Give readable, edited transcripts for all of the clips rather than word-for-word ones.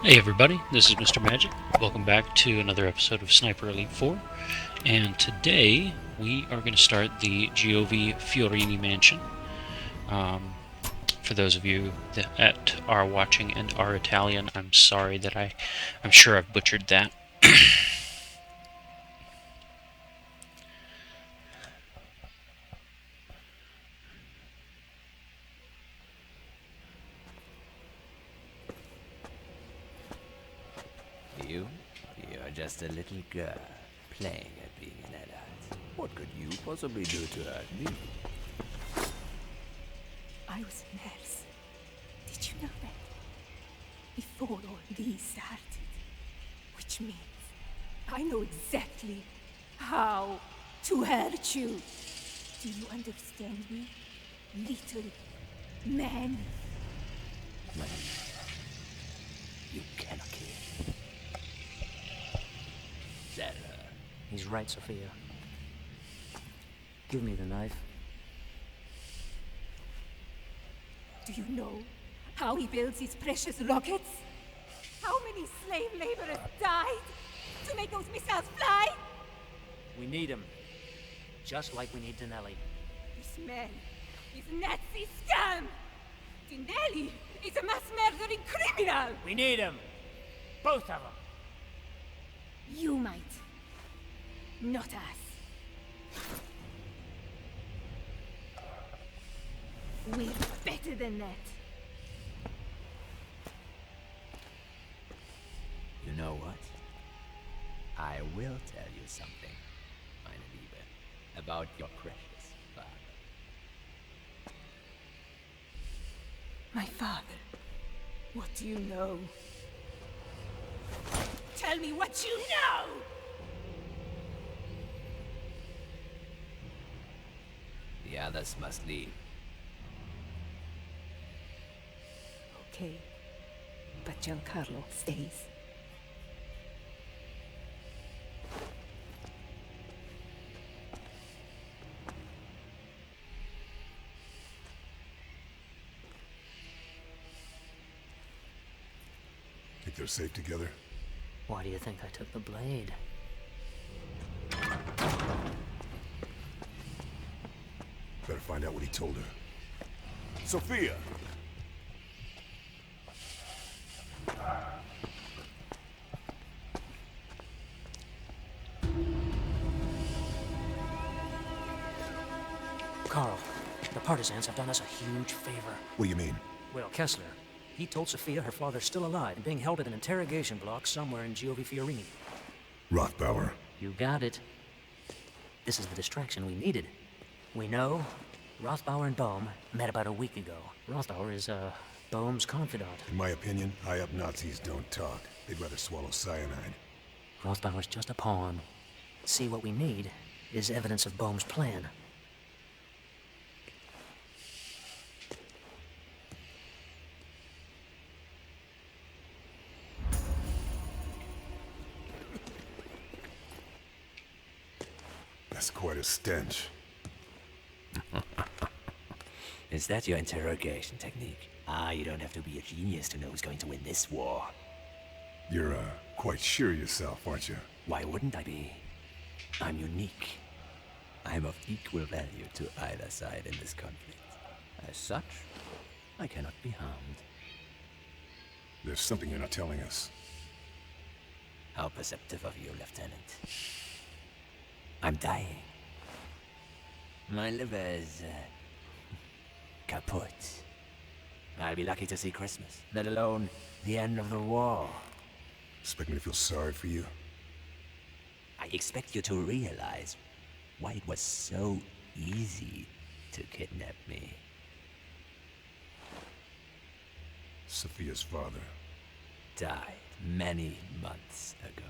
Hey everybody, this is Mr. Magic. Welcome back to another episode of Sniper Elite 4. And today we are going to start the Giovi Fiorini mansion. For those of you that are watching and are Italian, I'm sorry that I'm sure I've butchered that. You're just a little girl, playing at being an adult. What could you possibly do to hurt me? I was a nurse. Did you know that? Before all these started. Which means I know exactly how to hurt you. Do you understand me? Little man. You cannot kill. Sarah. He's right, Sophia. Give me the knife. Do you know how he builds his precious rockets? How many slave laborers died to make those missiles fly? We need him. Just like we need Dinelli. This man is Nazi scum! Dinelli is a mass murdering criminal! We need him! Both of them! You might. Not us. We're better than that. You know what? I will tell you something, meine Liebe, about your precious father. My father. What do you know? Tell me what you know! The others must leave. Okay. But Giancarlo stays. Think they're safe together? Why do you think I took the blade? Better find out what he told her. Sophia! Carl, the partisans have done us a huge favor. What do you mean? Well, Kessler, he told Sophia her father's still alive and being held at an interrogation block somewhere in Giovi Fiorini. Rothbauer. You got it. This is the distraction we needed. We know Rothbauer and Bohm met about a week ago. Rothbauer is, Bohm's confidant. In my opinion, high-up Nazis don't talk. They'd rather swallow cyanide. Rothbauer's just a pawn. See, what we need is evidence of Bohm's plan. That's quite a stench. Is that your interrogation technique? You don't have to be a genius to know who's going to win this war. You're, quite sure of yourself, aren't you? Why wouldn't I be? I'm unique. I'm of equal value to either side in this conflict. As such, I cannot be harmed. There's something you're not telling us. How perceptive of you, Lieutenant. I'm dying. My liver is, kaput. I'll be lucky to see Christmas, let alone the end of the war. Expect me to feel sorry for you? I expect you to realize why it was so easy to kidnap me. Sophia's father. Died many months ago.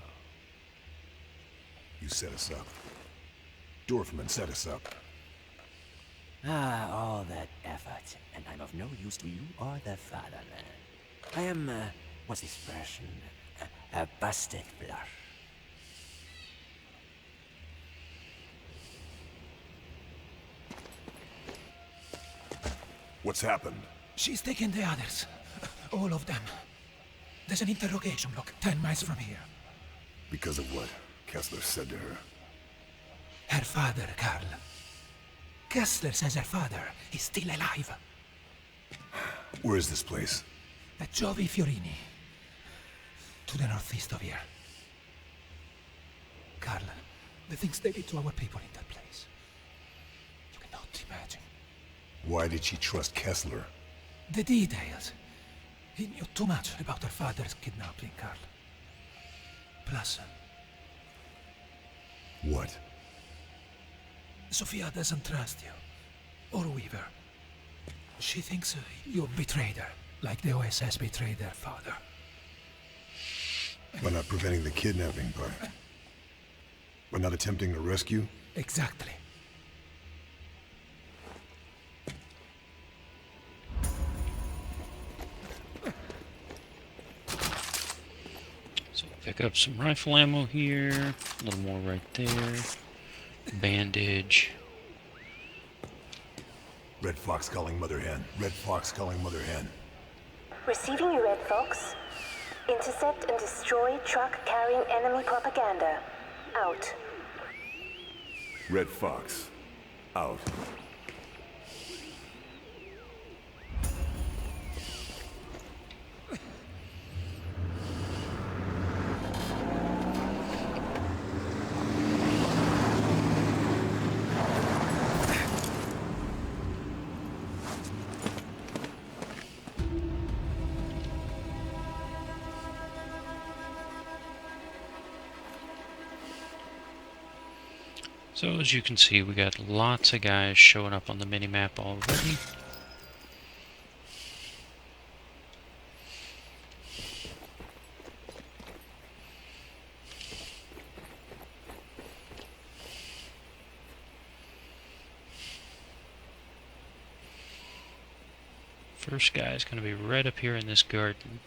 You set us up. Dorfman set us up. All that effort, and I'm of no use to you or the fatherland. I am, what's the expression? A busted blush. What's happened? She's taken the others. All of them. There's an interrogation block 10 miles from here. Because of what Kessler said to her. Her father, Karl. Kessler says her father is still alive. Where is this place? At Giovi Fiorini. To the northeast of here. Karl, the things they did to our people in that place. You cannot imagine. Why did she trust Kessler? The details. He knew too much about her father's kidnapping, Karl. Plus, What? Sophia doesn't trust you. Or Weaver. She thinks you betrayed her, like the OSS betrayed their father. By not preventing the kidnapping part. By not attempting to rescue? Exactly. So pick up some rifle ammo here. A little more right there. Bandage. Red Fox calling Mother Hen. Red Fox calling Mother Hen. Receiving you, Red Fox. Intercept and destroy truck carrying enemy propaganda. Out. Red Fox. Out. So as you can see, we got lots of guys showing up on the mini-map already. First guy is going to be right up here in this garden.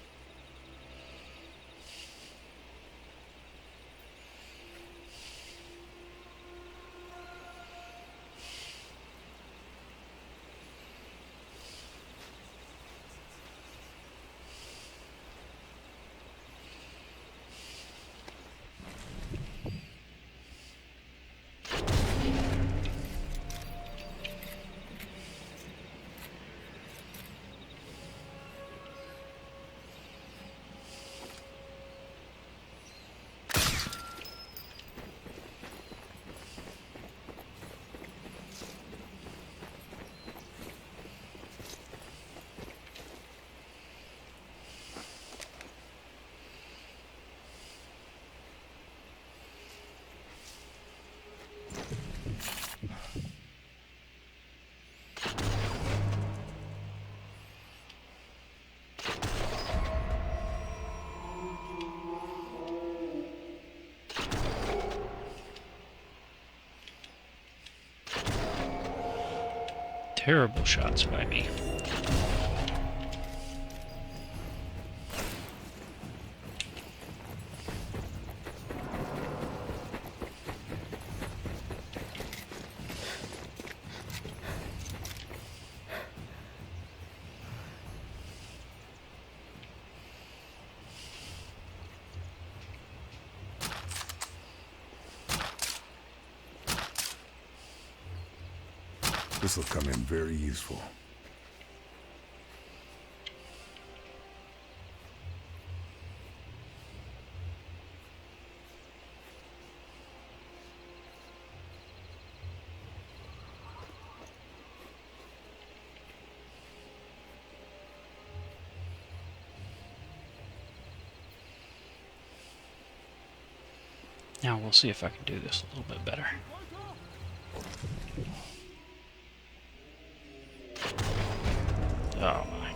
Terrible shots by me. This will come in very useful. Now we'll see if I can do this a little bit better. Oh my.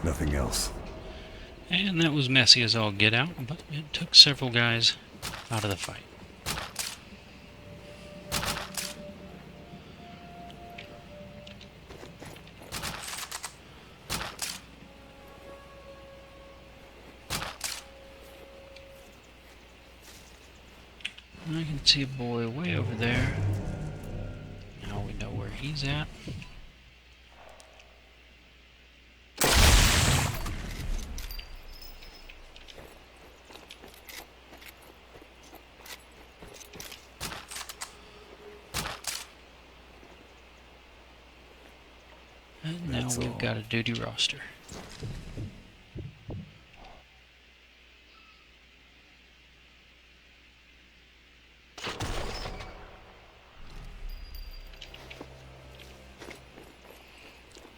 Nothing else. And that was messy as all get out, but it took several guys out of the fight. I can see a boy way over there. Now we know where he's at. And now we've got a duty roster.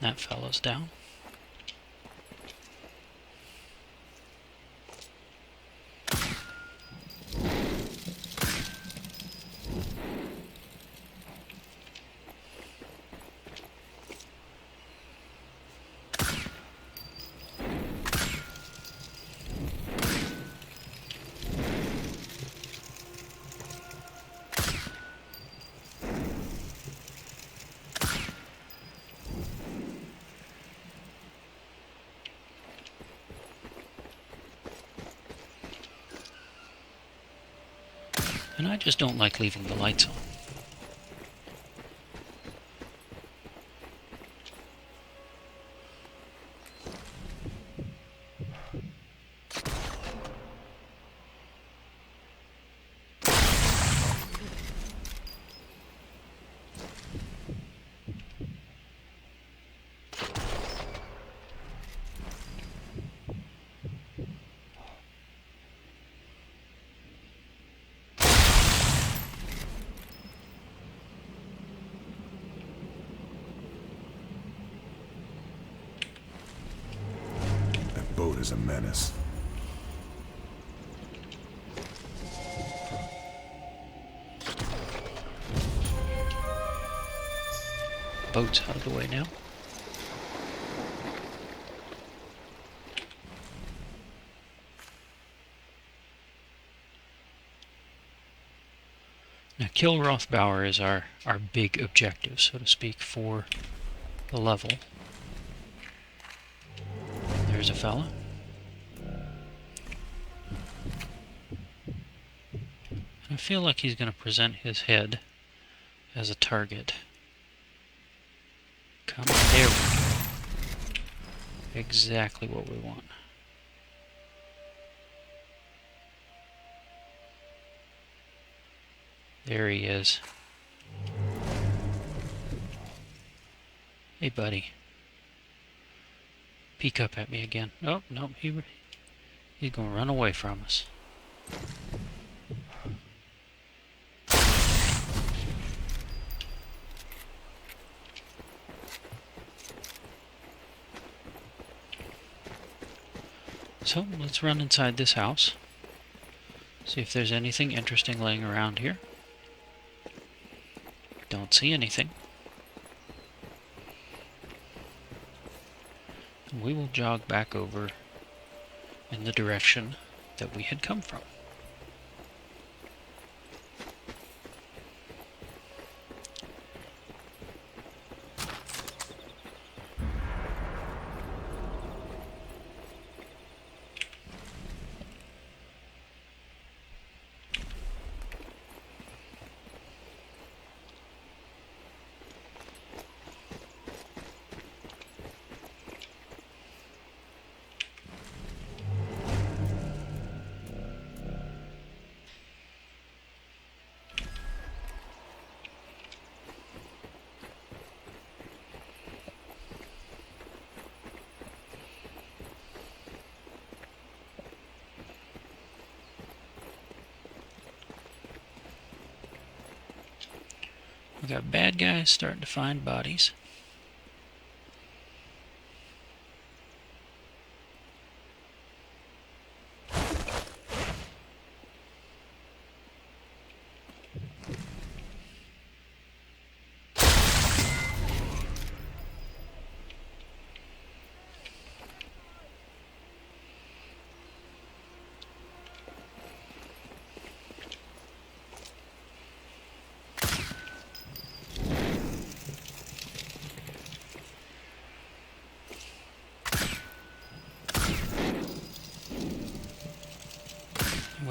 That fella's down. And I just don't like leaving the lights on. That boat is a menace. Boat's out of the way now. Now, kill Rothbauer is our big objective, so to speak, for the level. There's a fella. I feel like he's going to present his head as a target. Come on, there we go. Exactly what we want. There he is. Hey, buddy. Peek up at me again. Oh, no, he's going to run away from us. So, let's run inside this house. See if there's anything interesting laying around here. Don't see anything. We will jog back over in the direction that we had come from. We got bad guys starting to find bodies.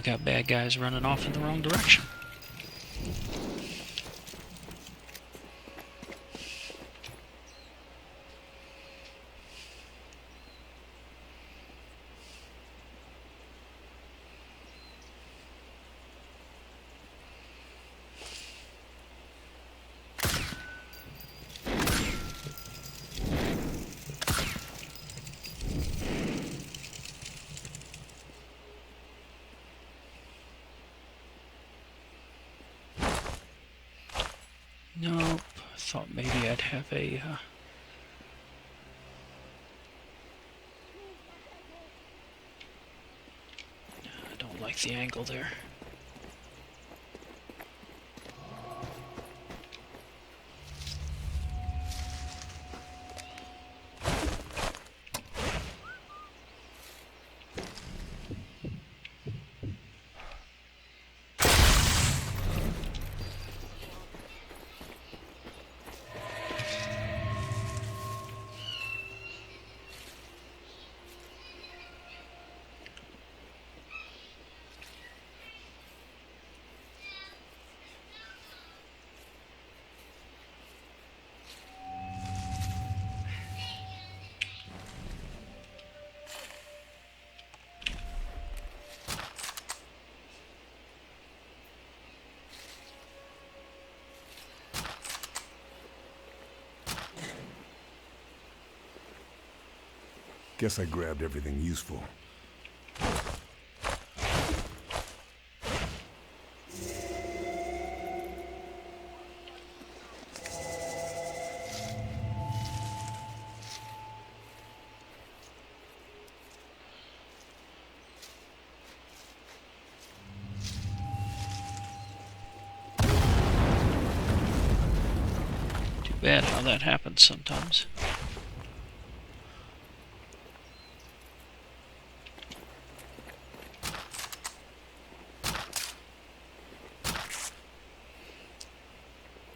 we got bad guys running off in the wrong direction. Nope. I thought maybe I'd have a... I don't like the angle there. Guess I grabbed everything useful. Too bad how that happens sometimes.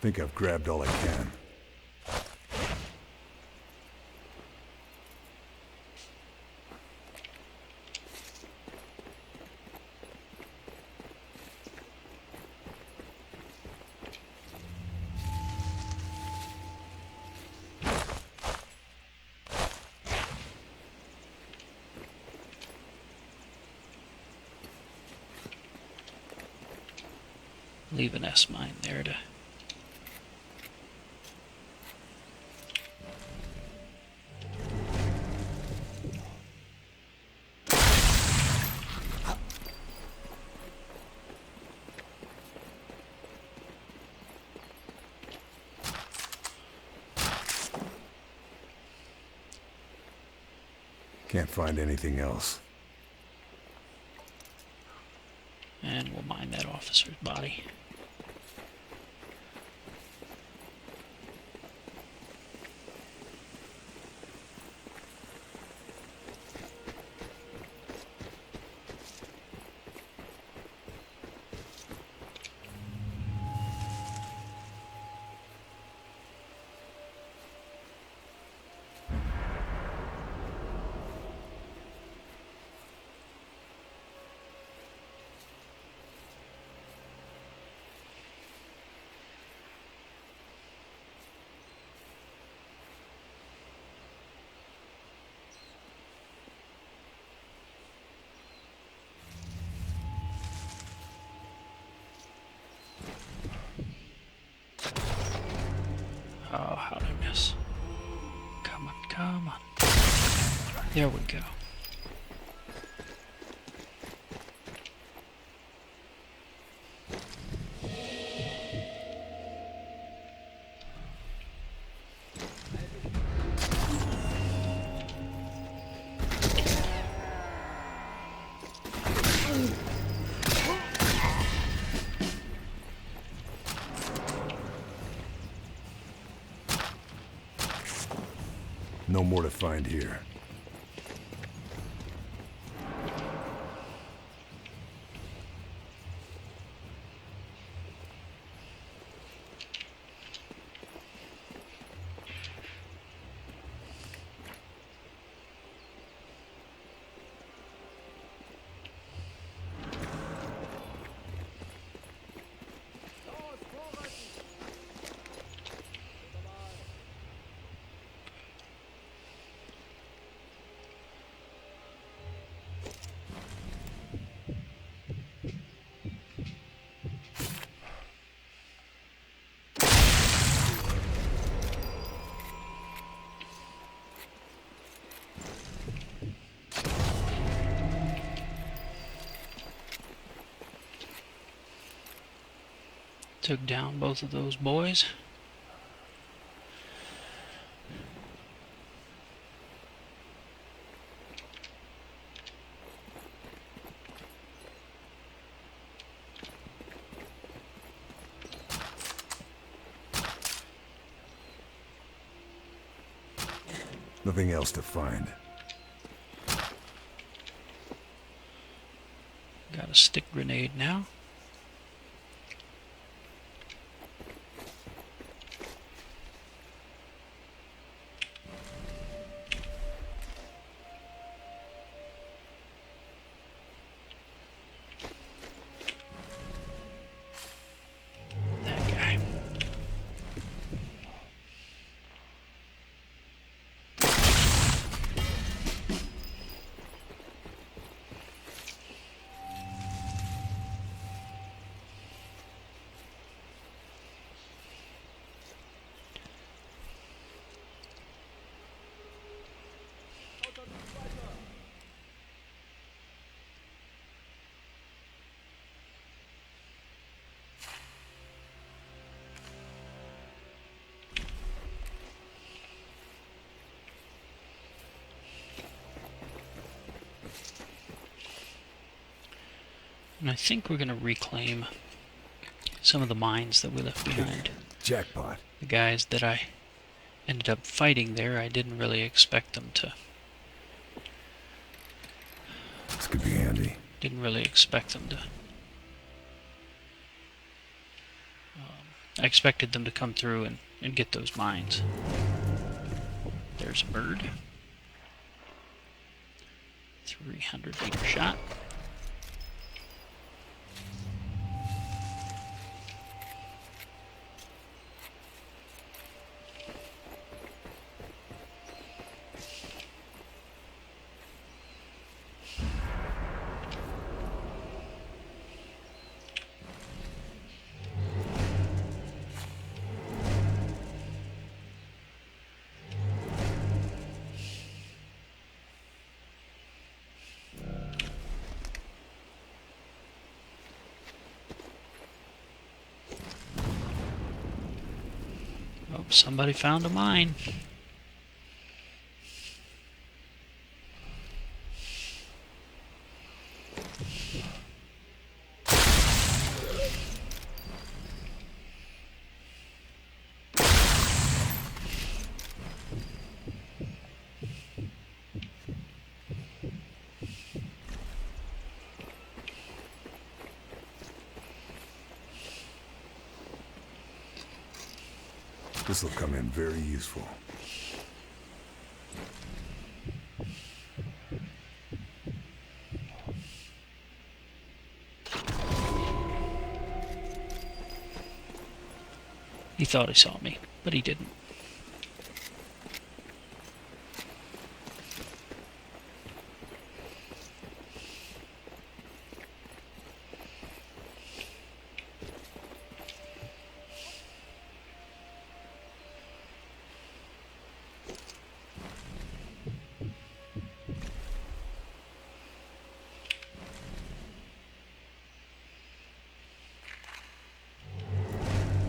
Think I've grabbed all I can. Leave an S mine there to... Can't find anything else. And we'll mine that officer's body. Oh, how'd I miss? Come on, come on. There we go. No more to find here. Took down both of those boys. Nothing else to find. Got a stick grenade now. That guy. And I think we're going to reclaim some of the mines that we left behind. Jackpot. The guys that I ended up fighting there, I didn't really expect them to. This could be handy. Didn't really expect them to. I expected them to come through and get those mines. There's a bird. 300-meter shot. Oh, somebody found a mine. This will come in very useful. He thought he saw me, but he didn't.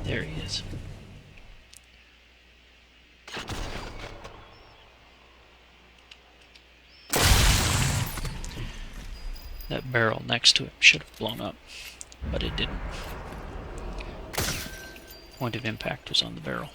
There he is. That barrel next to him should have blown up, but it didn't. Point of impact was on the barrel.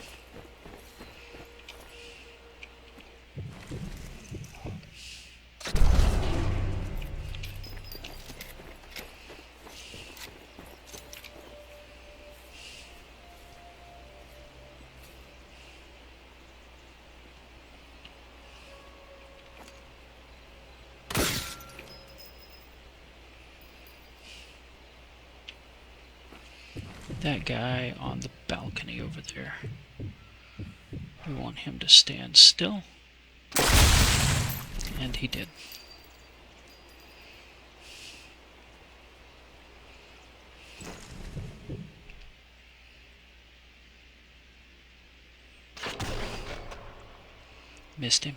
That guy on the balcony over there. We want him to stand still. And he did. Missed him.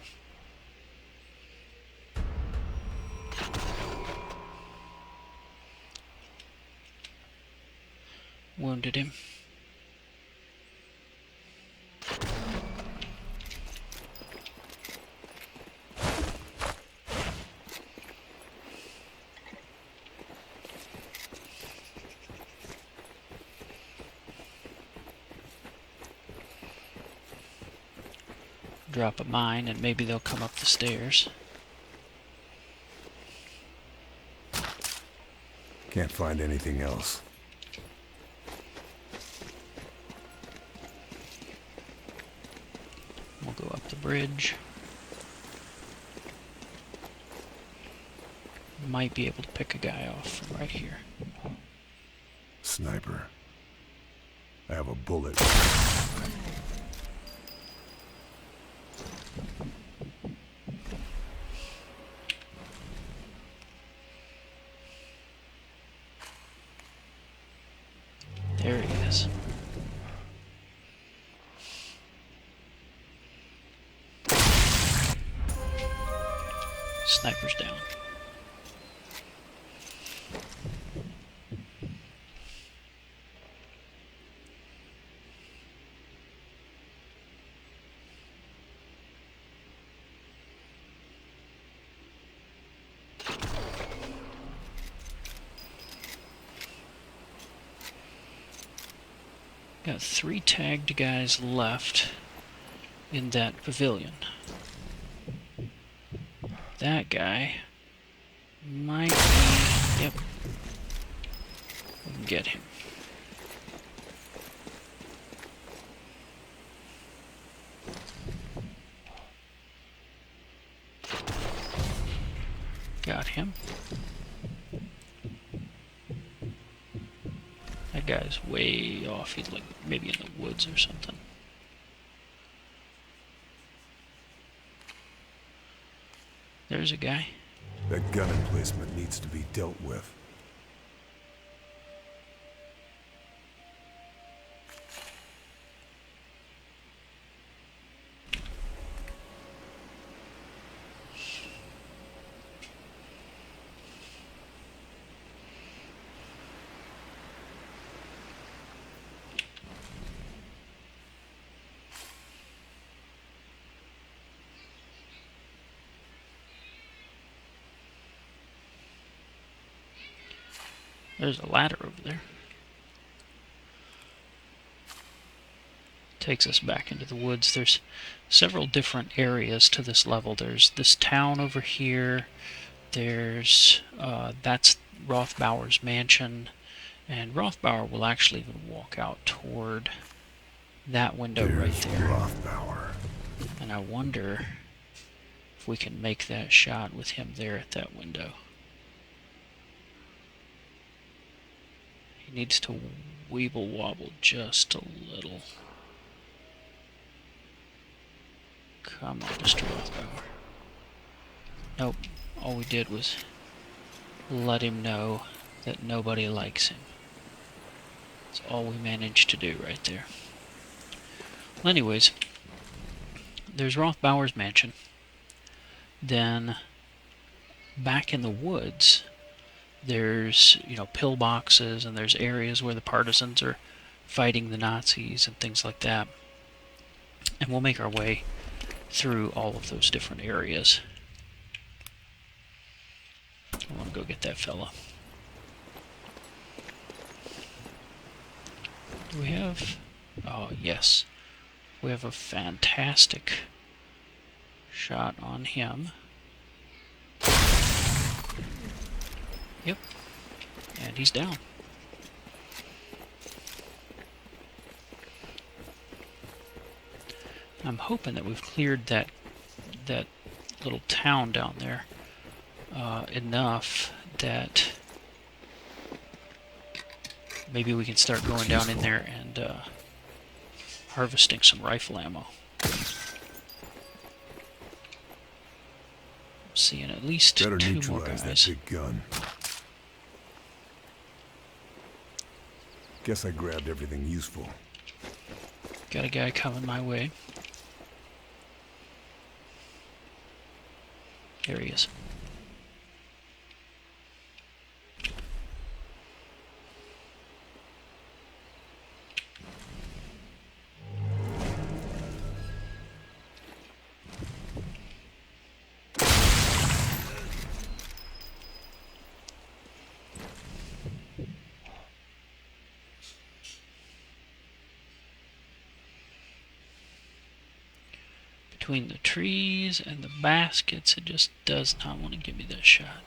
Wounded him. drop a mine, and maybe they'll come up the stairs. Can't find anything else. We'll go up the bridge. Might be able to pick a guy off from right here. Sniper. I have a bullet. There he is. Sniper's down. Got 3 tagged guys left in that pavilion. That guy might be... Yep. We can get him. Got him. That guy's way off. He's like maybe in the woods or something. There's a guy. That gun emplacement needs to be dealt with. There's a ladder over there. Takes us back into the woods. There's several different areas to this level. There's this town over here. There's that's Rothbauer's mansion, and Rothbauer will actually even walk out toward that window right There's there. Rothbauer. And I wonder if we can make that shot with him there at that window. He needs to weeble wobble just a little. Come on, Mr. Rothbauer. Nope. All we did was let him know that nobody likes him. That's all we managed to do right there. Well, anyways, there's Rothbauer's mansion. Then back in the woods, there's, pillboxes, and there's areas where the partisans are fighting the Nazis and things like that. And we'll make our way through all of those different areas. I want to go get that fella. Do we have... Oh, yes. We have a fantastic shot on him. Yep. And he's down. I'm hoping that we've cleared that little town down there enough that maybe we can start going down in there and harvesting some rifle ammo. I'm seeing at least Better 2 more neutralize that guys. big gun. Guess I grabbed everything useful. Got a guy coming my way. There he is. between the trees and the baskets, it just does not want to give me that shot.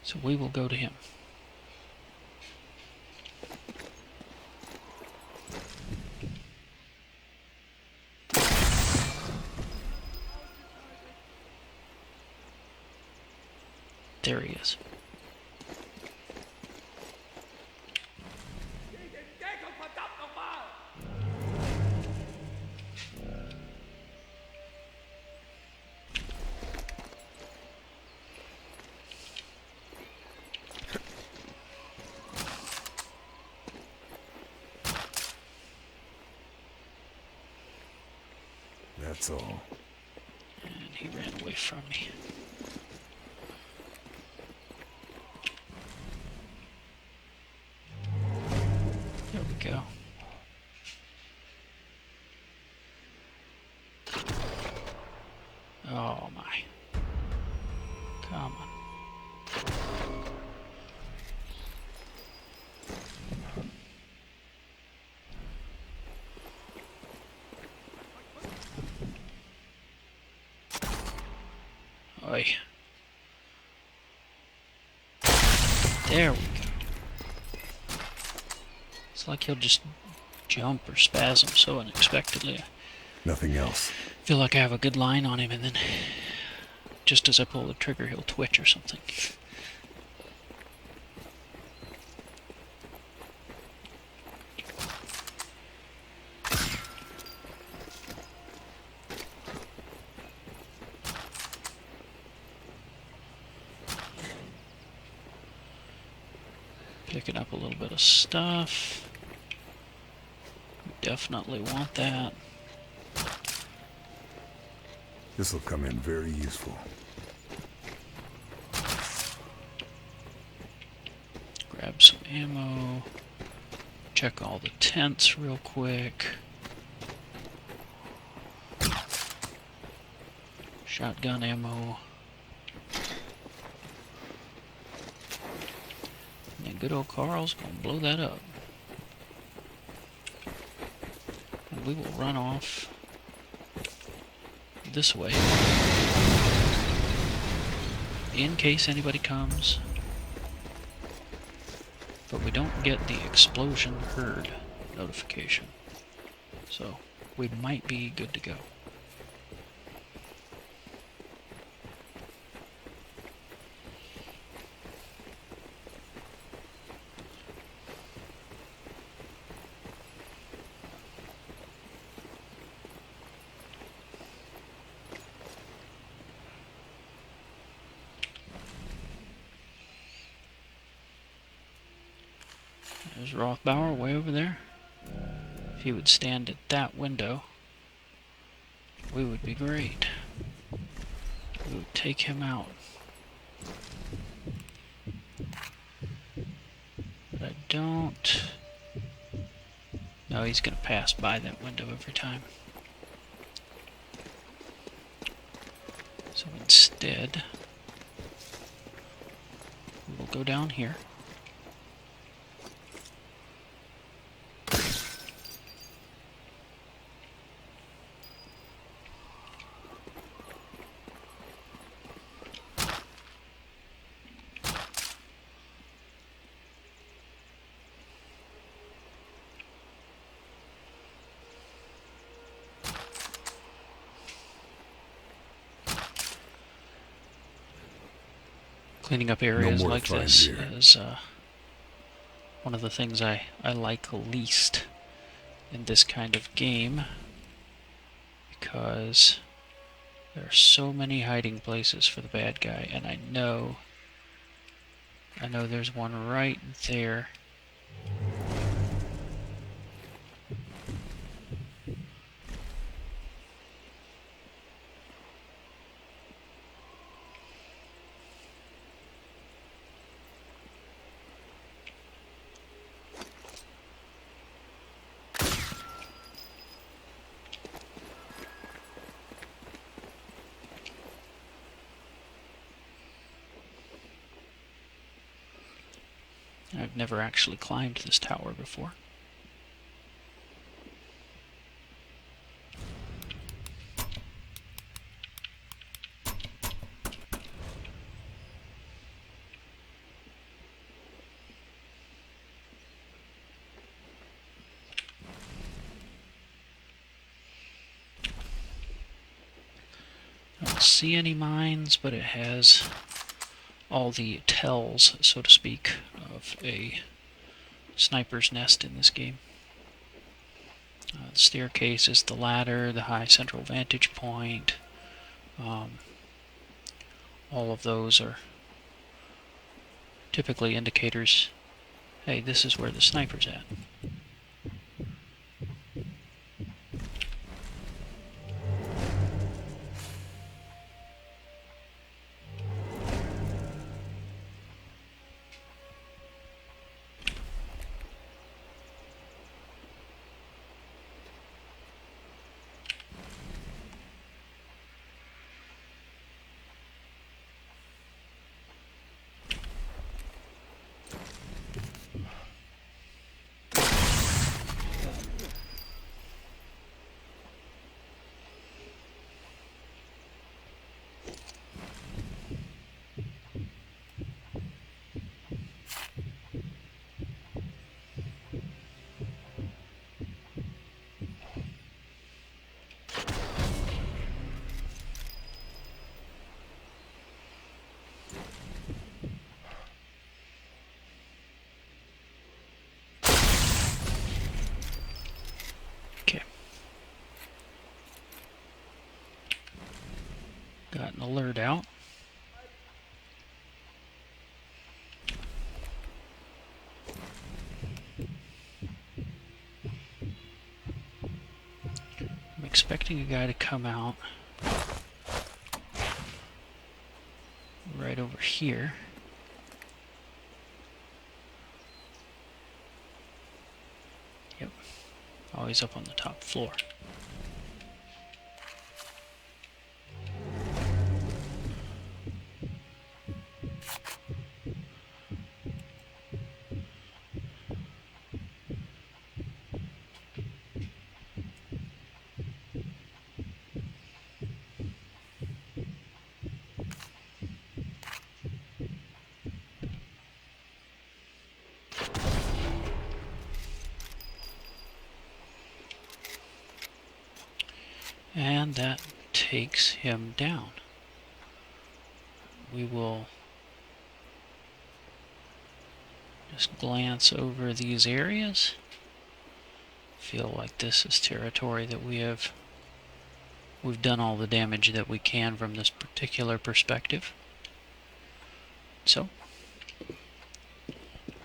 So we will go to him. There he is. That's all. And he ran away from me. There we go. Oh my. Come on. Oi. There we go. It's like he'll just jump or spasm so unexpectedly. Nothing else. I feel like I have a good line on him, and then just as I pull the trigger, he'll twitch or something. Picking up a little bit of stuff. We definitely want that. This will come in very useful. Grab some ammo. Check all the tents real quick. Shotgun ammo. And good old Carl's gonna blow that up. And we will run off this way in case anybody comes. But we don't get the explosion heard notification. So we might be good to go. There's Rothbauer way over there. If he would stand at that window, we would be great. We would take him out. But I don't... No, he's gonna pass by that window every time. So instead, we will go down here. Cleaning up areas more to like find this here. is one of the things I like least in this kind of game, because there are so many hiding places for the bad guy, and I know there's one right there. I've never actually climbed this tower before. I don't see any mines, but it has all the tells, so to speak, of a sniper's nest in this game. The staircase is the ladder, the high central vantage point. All of those are typically indicators, hey, this is where the sniper's at. Okay. Got an alert out. I'm expecting a guy to come out right over here. Yep. Always up on the top floor. And that takes him down. We will just glance over these areas. Feel like this is territory that we've done all the damage that we can from this particular perspective. So,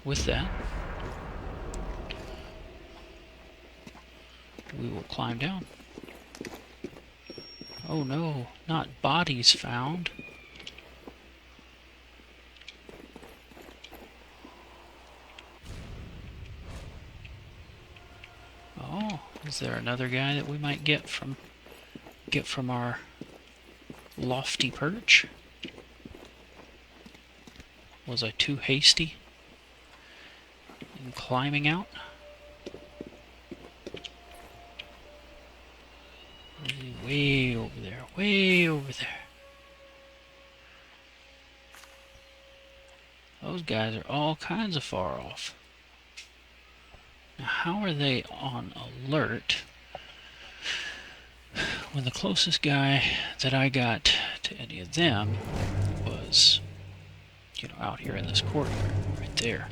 with that, we will climb down. Oh no, not bodies found. Oh, is there another guy that we might get from our lofty perch? Was I too hasty in climbing out? Way over there, way over there. Those guys are all kinds of far off. Now, how are they on alert when the closest guy that I got to any of them was, you know, out here in this corridor, right there?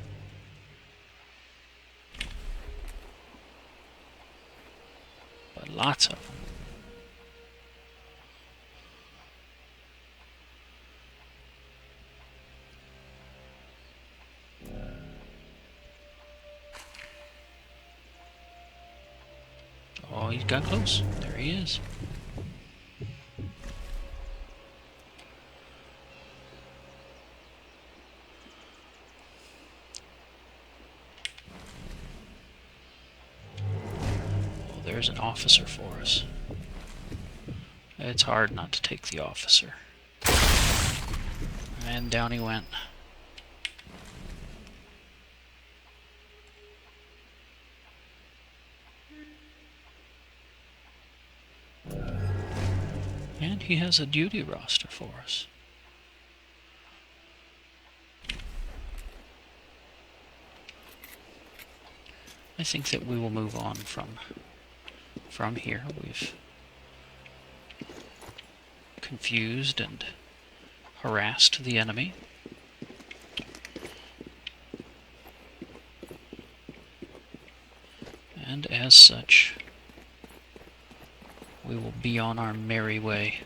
But lots of them. Oh, he's got close. There he is. Oh, there's an officer for us. It's hard not to take the officer. And down he went. And he has a duty roster for us. I think that we will move on from here. We've confused and harassed the enemy. And as such, we will be on our merry way.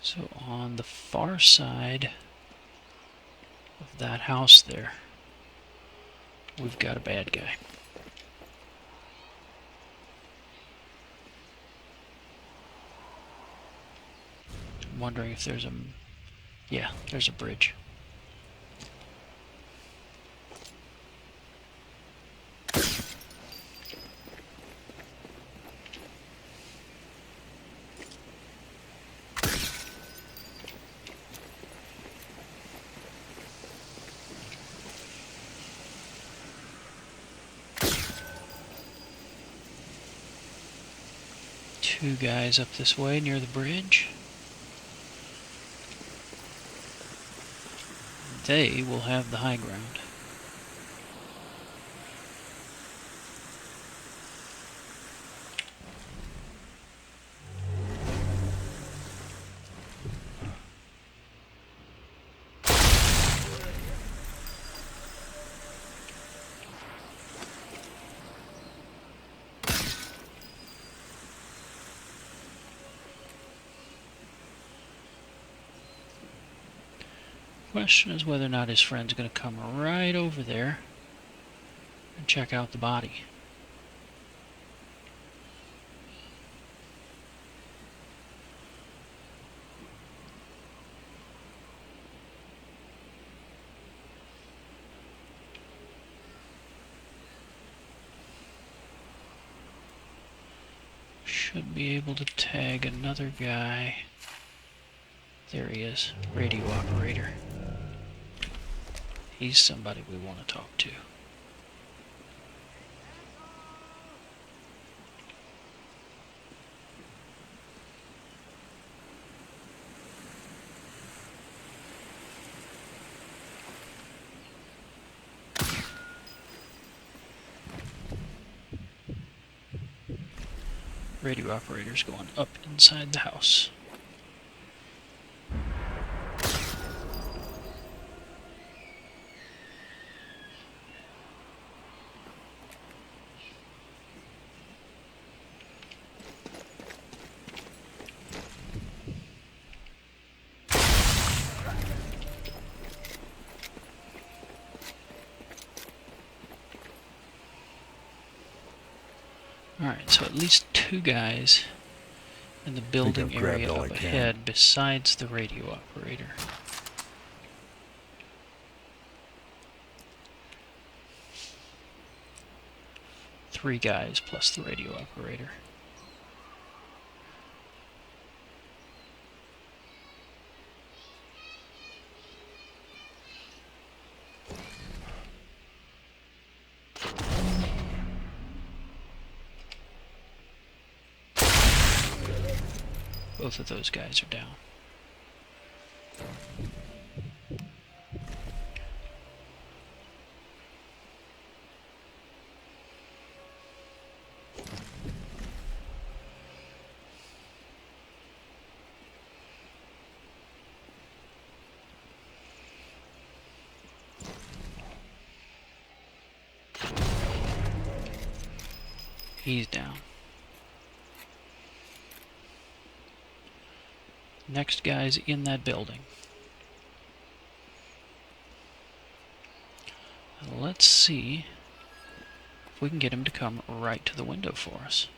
So on the far side of that house there, we've got a bad guy. I'm wondering if there's a... yeah, there's a bridge. Two guys up this way near the bridge. They will have the high ground. Question is whether or not his friend's going to come right over there and check out the body. Should be able to tag another guy. There he is, radio operator. He's somebody we want to talk to. Radio operator's going up inside the house. Alright, so at least two guys in the building area up ahead besides the radio operator. Three guys plus the radio operator. Both of those guys are down. He's down. Next guy's in that building. Let's see if we can get him to come right to the window for us.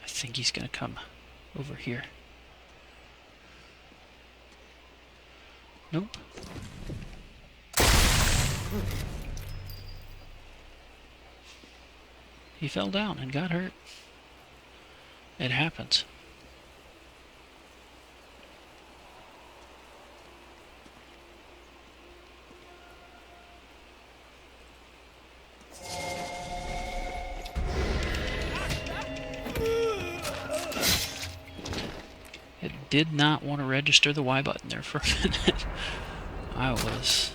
I think he's gonna come over here. Nope. He fell down and got hurt. It happens. It did not want to register the Y button there for a minute. I was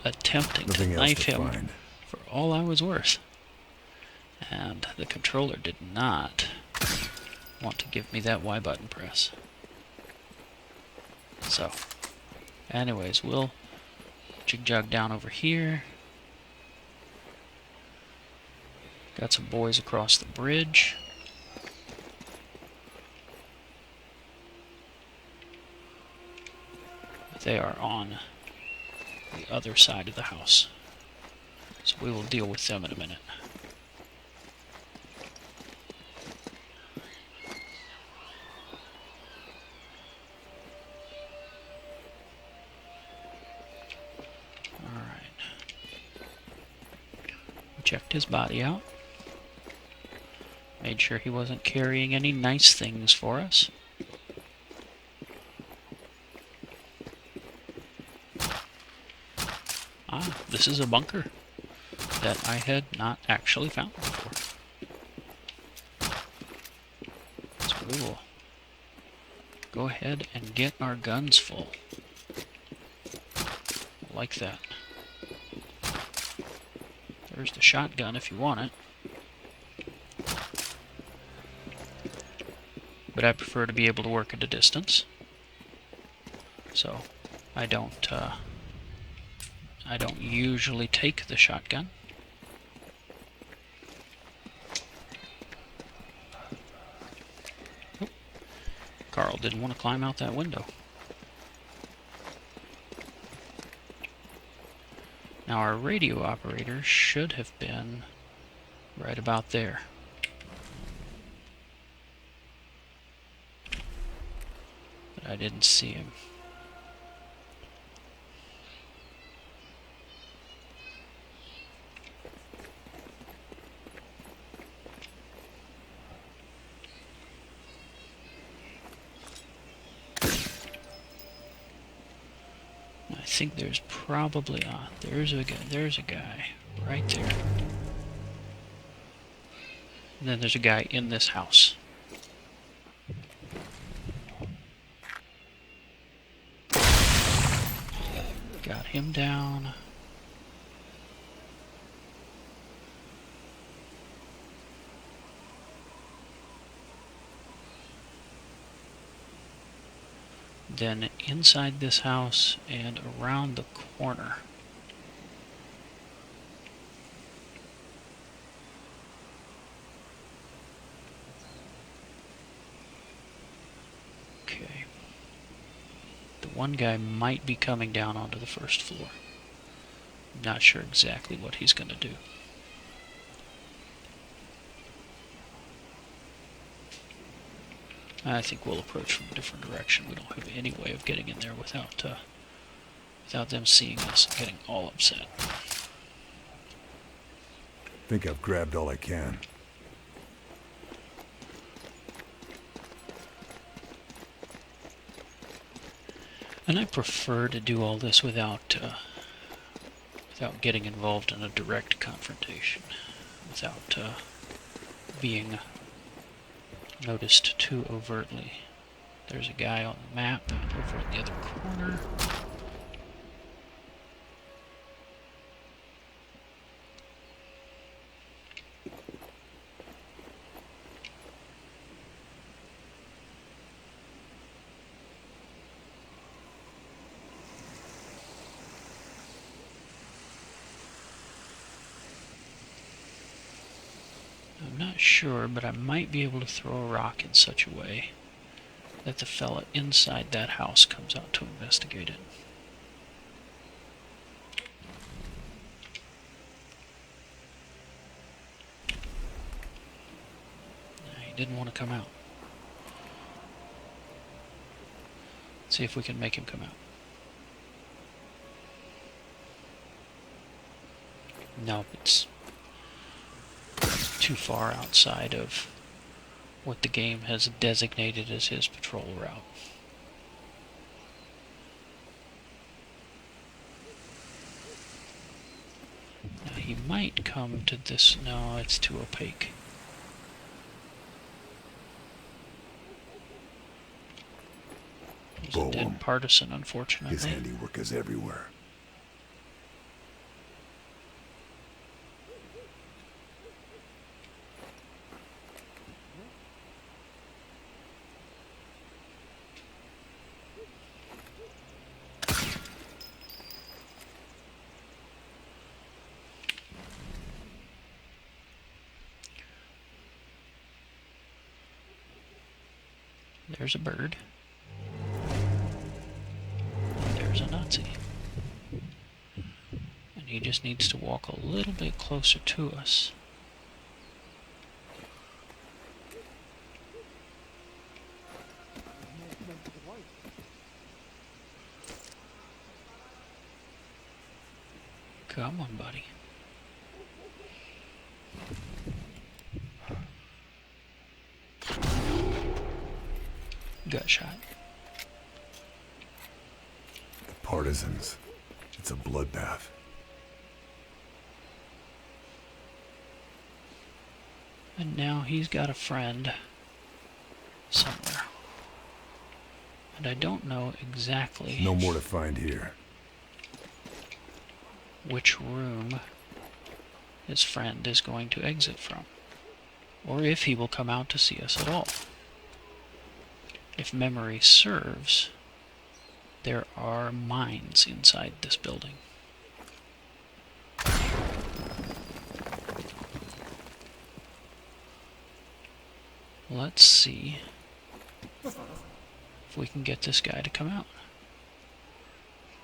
attempting to knife him for all I was worth. And the controller did not want to give me that Y button press. So, anyways, we'll jig-jog down over here. Got some boys across the bridge. They are on the other side of the house. So we will deal with them in a minute. Alright. We checked his body out. Made sure he wasn't carrying any nice things for us. Ah, this is a bunker that I had not actually found before. So we will go ahead and get our guns full. Like that. There's the shotgun if you want it. But I prefer to be able to work at a distance. So I don't usually take the shotgun. Oh, Carl didn't want to climb out that window. Now our radio operator should have been right about there. But I didn't see him. I think there's probably there's a guy right there. And then there's a guy in this house. Got him down. Then inside this house and around the corner. Okay. The one guy might be coming down onto the first floor. Not sure exactly what he's going to do. I think we'll approach from a different direction. We don't have any way of getting in there without them seeing us and getting all upset. Think I've grabbed all I can. And I prefer to do all this without getting involved in a direct confrontation, without being noticed too overtly. There's a guy on the map over in the other corner. sure, but I might be able to throw a rock in such a way that the fella inside that house comes out to investigate it. He didn't want to come out. Let's see if we can make him come out. No, it's too far outside of what the game has designated as his patrol route. Now he might come to this. No, it's too opaque. He's a dead partisan, unfortunately. His handiwork is everywhere. There's a bird. There's a Nazi. And he just needs to walk a little bit closer to us. Come on, buddy. Gut shot. The partisans. It's a bloodbath. And now he's got a friend somewhere. And I don't know exactly No more to find here. which room his friend is going to exit from, or if he will come out to see us at all. If memory serves, there are mines inside this building. Let's see if we can get this guy to come out.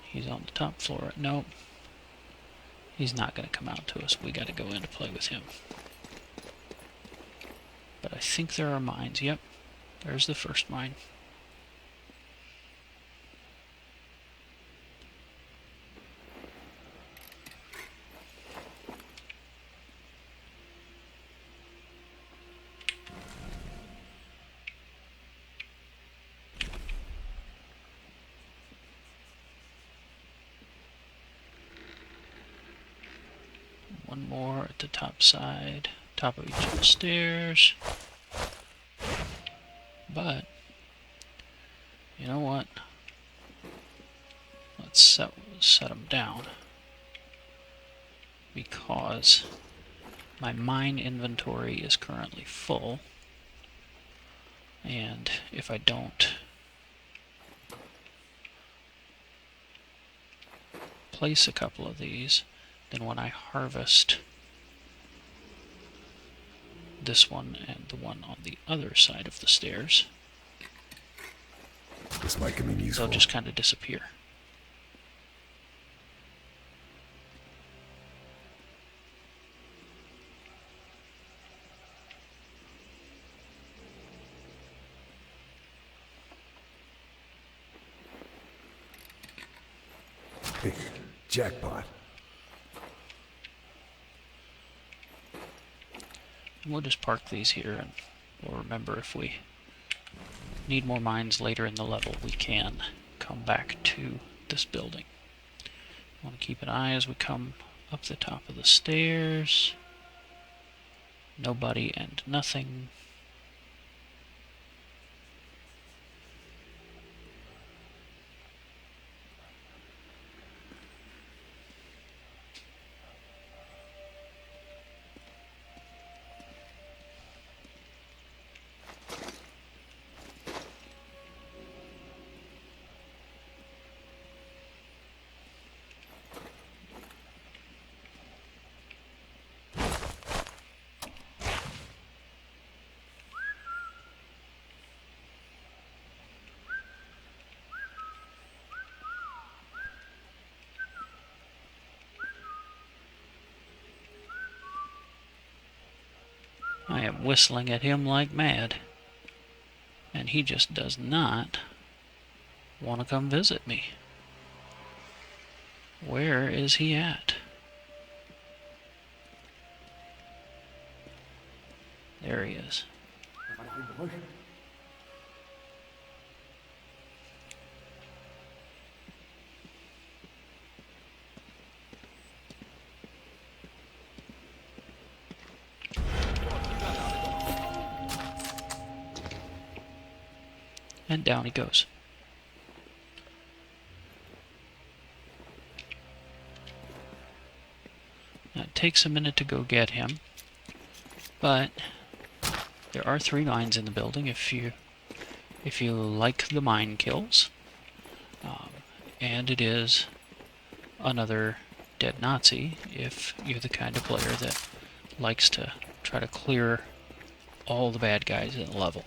He's on the top floor. Nope. He's not going to come out to us. We got to go in to play with him. But I think there are mines. Yep. There's the first mine. One more at the top side, top of each of the stairs. But, you know what? Let's set them down. Because my mine inventory is currently full. And if I don't place a couple of these, then when I harvest this one and the one on the other side of the stairs, This might come in useful. they'll just kind of disappear. Hey, jackpot. And we'll just park these here, and we'll remember if we need more mines later in the level, we can come back to this building. Want to keep an eye as we come up the top of the stairs. Nobody and nothing. I am whistling at him like mad. And he just does not want to come visit me. Where is he at? There he is. And down he goes. Now, it takes a minute to go get him, but there are 3 mines in the building if you like the mine kills. And it is another dead Nazi if you're the kind of player that likes to try to clear all the bad guys in the level.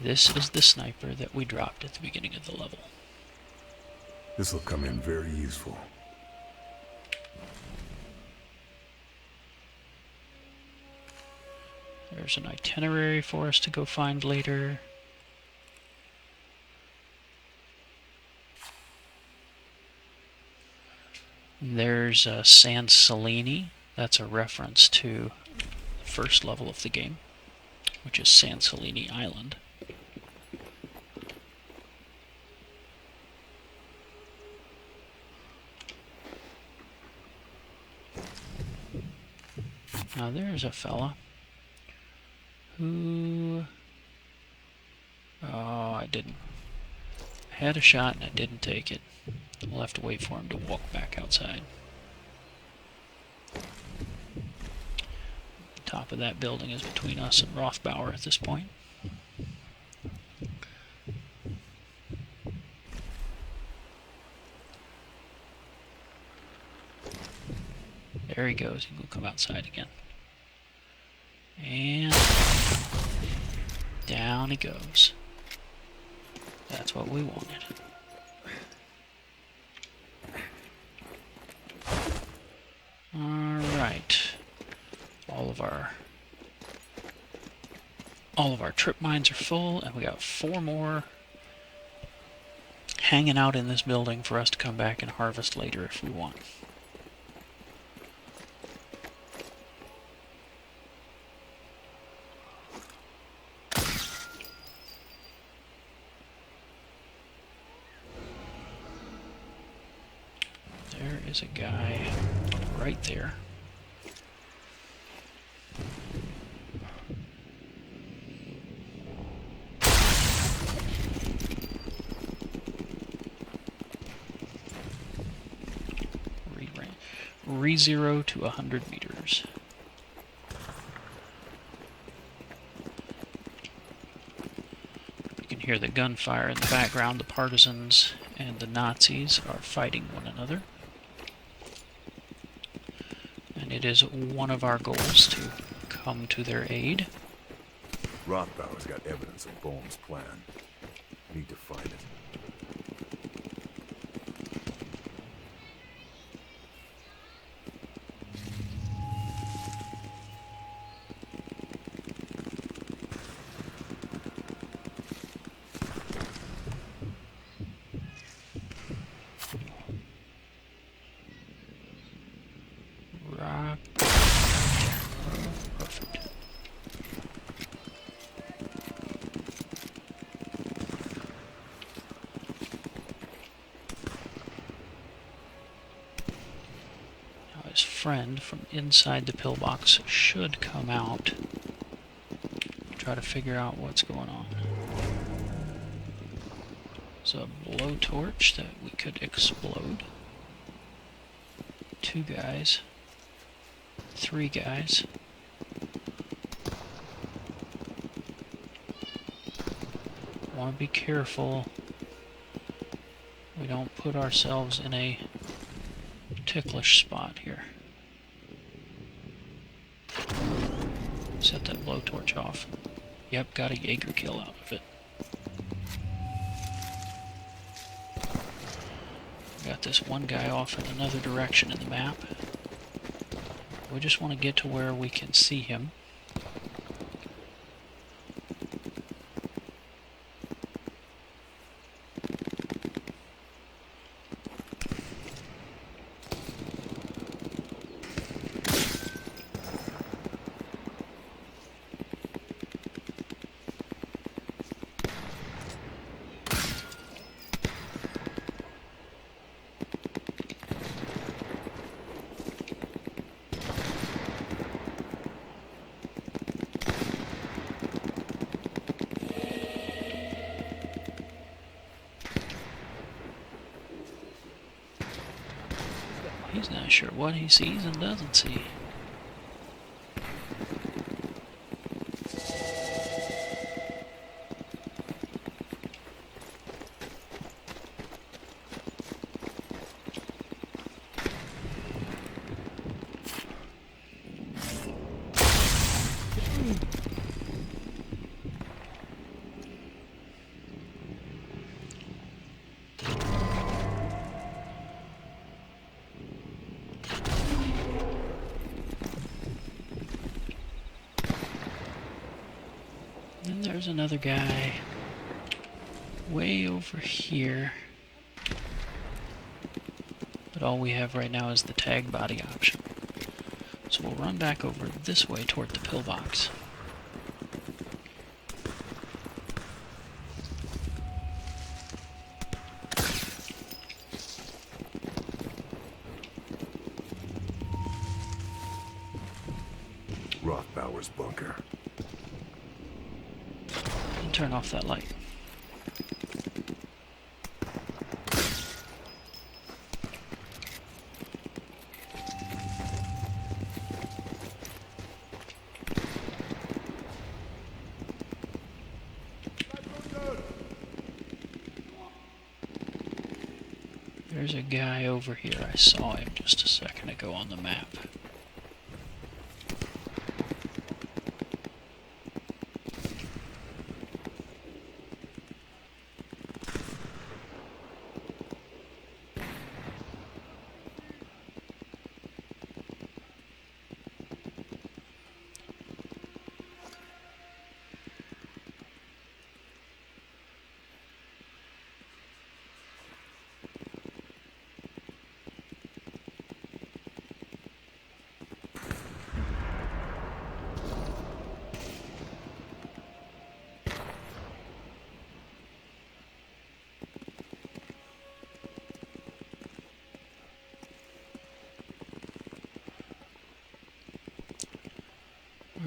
This is the sniper that we dropped at the beginning of the level. This will come in very useful. There's an itinerary for us to go find later. There's San Celini. That's a reference to the first level of the game, which is San Celini Island. Now there's a fella who... Oh, I didn't. I had a shot and I didn't take it. We'll have to wait for him to walk back outside. The top of that building is between us and Rothbauer at this point. There he goes. He will come outside again. And down he goes. That's what we wanted. Alright. All of our trip mines are full, and we got 4 more hanging out in this building for us to come back and harvest later if we want. There is a guy right there. Re-0 to 100 meters. You can hear the gunfire in the background. The partisans and the Nazis are fighting one another. And it is one of our goals to come to their aid. Rothbauer's got evidence of Bohm's plan. Need to find it. Perfect. Now his friend from inside the pillbox should come out, try to figure out what's going on. There's a blowtorch that we could explode. 2 guys. 3 guys. Want to be careful we don't put ourselves in a ticklish spot here. Set that blowtorch off. Yep, got a Jaeger kill out of it. Got this one guy off in another direction in the map. We just want to get to where we can see him. He's not sure what he sees and doesn't see. And there's another guy way over here. But all we have right now is the tag body option. So we'll run back over this way toward the pillbox. Rothbauer's bunker. And turn off that light. There's a guy over here. I saw him just a second ago on the map.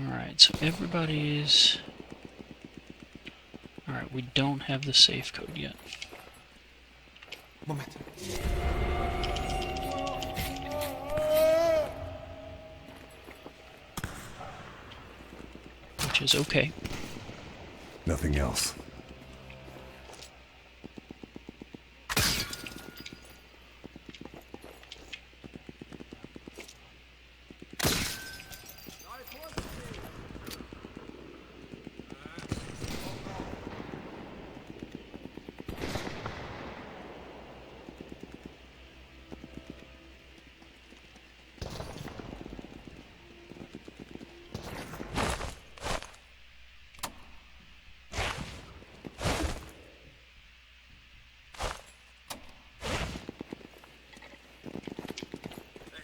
Alright, so everybody's... Alright, we don't have the safe code yet. Moment. Which is okay. Nothing else.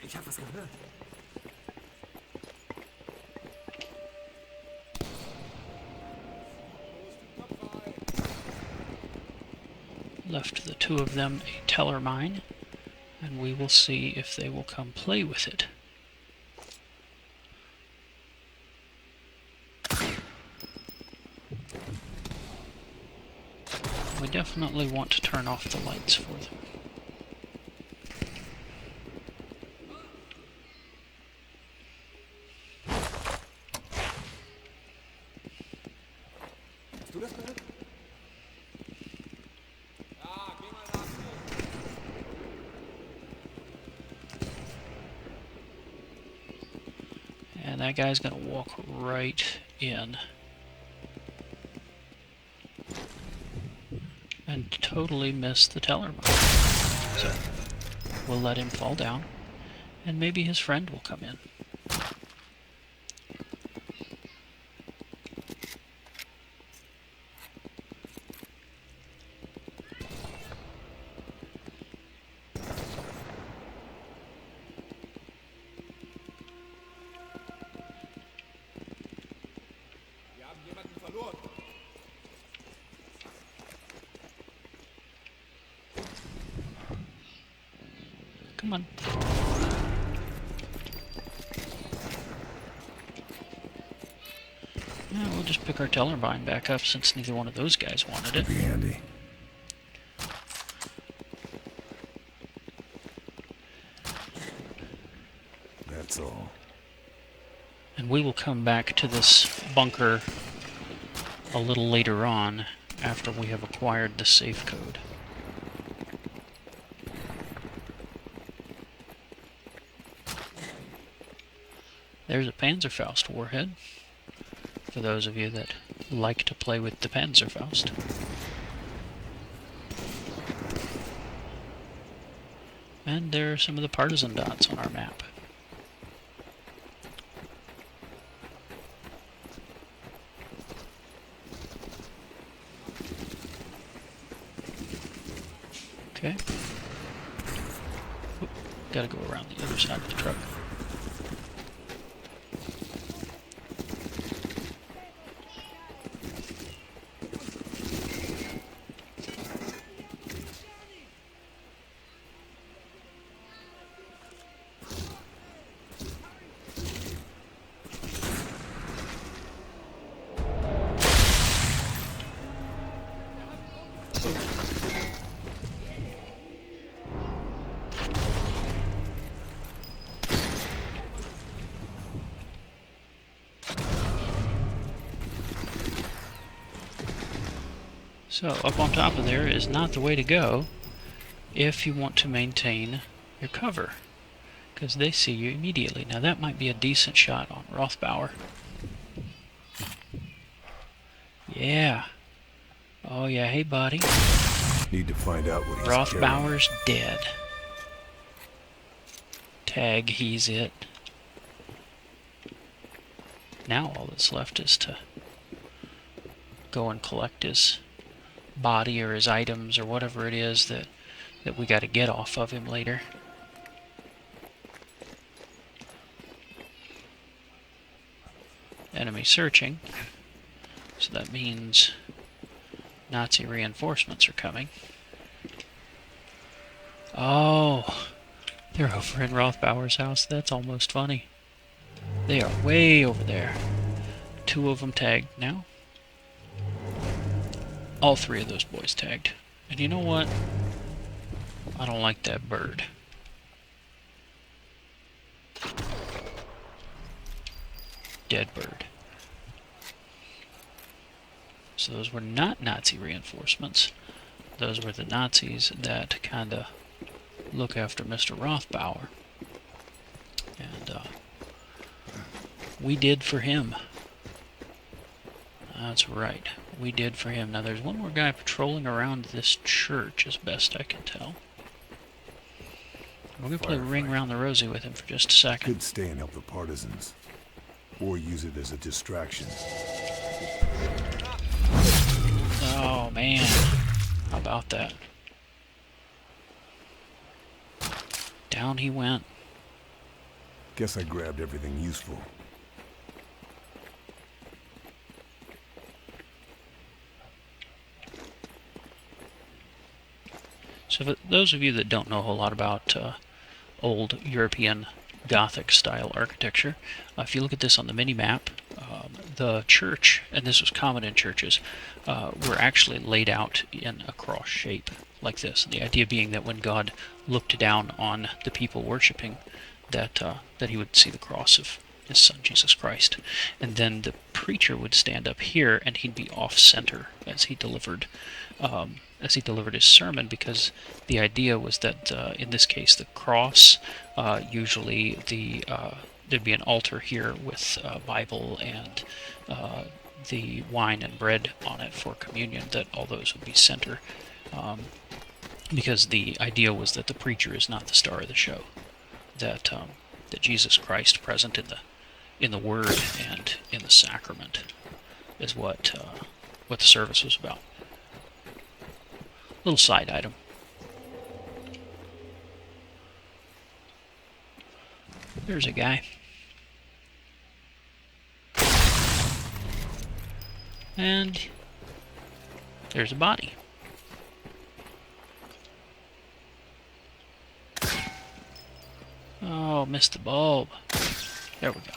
Ich hab was gehört. Left the two of them a teller mine, and we will see if they will come play with it. We definitely want to turn off the lights for them. Hast du das gehört? And that guy's gonna walk right in. totally missed the teller mine. So we'll let him fall down, and maybe his friend will come in. Come on. Yeah, we'll just pick our Tellervine back up since neither one of those guys wanted it. Be handy. That's all. And we will come back to this bunker a little later on after we have acquired the safe code. There's a Panzerfaust warhead, for those of you that like to play with the Panzerfaust. And there are some of the partisan dots on our map. Okay. Oop, gotta go around the other side of the truck. So, up on top of there is not the way to go if you want to maintain your cover, because they see you immediately. Now that might be a decent shot on Rothbauer. Yeah. Oh yeah, hey buddy. Need to find out what he's Rothbauer's dead. Tag, he's it. Now all that's left is to go and collect his body or his items or whatever it is that we got to get off of him later. Enemy searching, so that means Nazi reinforcements are coming. Oh, they're over in Rothbauer's house. That's almost funny. They are way over there. 2 of them tagged now. All 3 of those boys tagged. And you know what? I don't like that bird. Dead bird. So those were not Nazi reinforcements. Those were the Nazis that kind of look after Mr. Rothbauer. And we did for him. That's right. We did for him. Now there's one more guy patrolling around this church, as best I can tell. We're going to play Ring Around the Rosie with him for just a second. Could stay and help the partisans, or use it as a distraction. Oh man, how about that? Down he went. Guess I grabbed everything useful. So for those of you that don't know a whole lot about old European Gothic style architecture, if you look at this on the mini-map, the church, and this was common in churches, were actually laid out in a cross shape like this. And the idea being that when God looked down on the people worshiping, that he would see the cross of his son Jesus Christ. And then the preacher would stand up here and he'd be off center as he delivered his sermon, because the idea was that in this case the cross, usually there'd be an altar here with a Bible and the wine and bread on it for communion, that all those would be center because the idea was that the preacher is not the star of the show, that that Jesus Christ present in the Word and in the sacrament is what the service was about. Little side item. There's a guy. And there's a body. Oh, missed the bulb. There we go.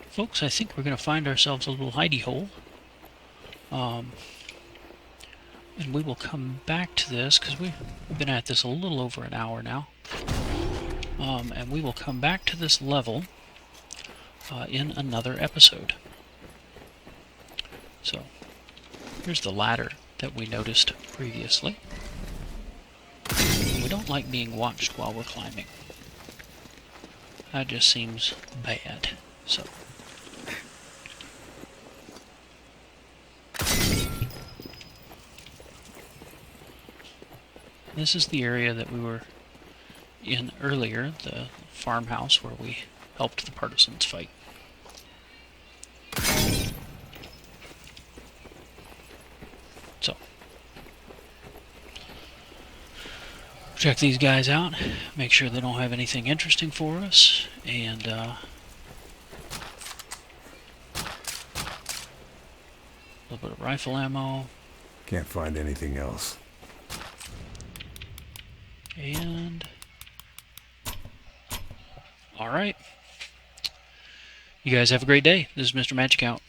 Folks, I think we're going to find ourselves a little hidey hole. And we will come back to this, because we've been at this a little over an hour now. And we will come back to this level in another episode. So, here's the ladder that we noticed previously. We don't like being watched while we're climbing. That just seems bad. So, this is the area that we were in earlier, the farmhouse where we helped the partisans fight. So, check these guys out, make sure they don't have anything interesting for us, and a little bit of rifle ammo. Can't find anything else. And all right. You guys have a great day. This is Mr. Magic out.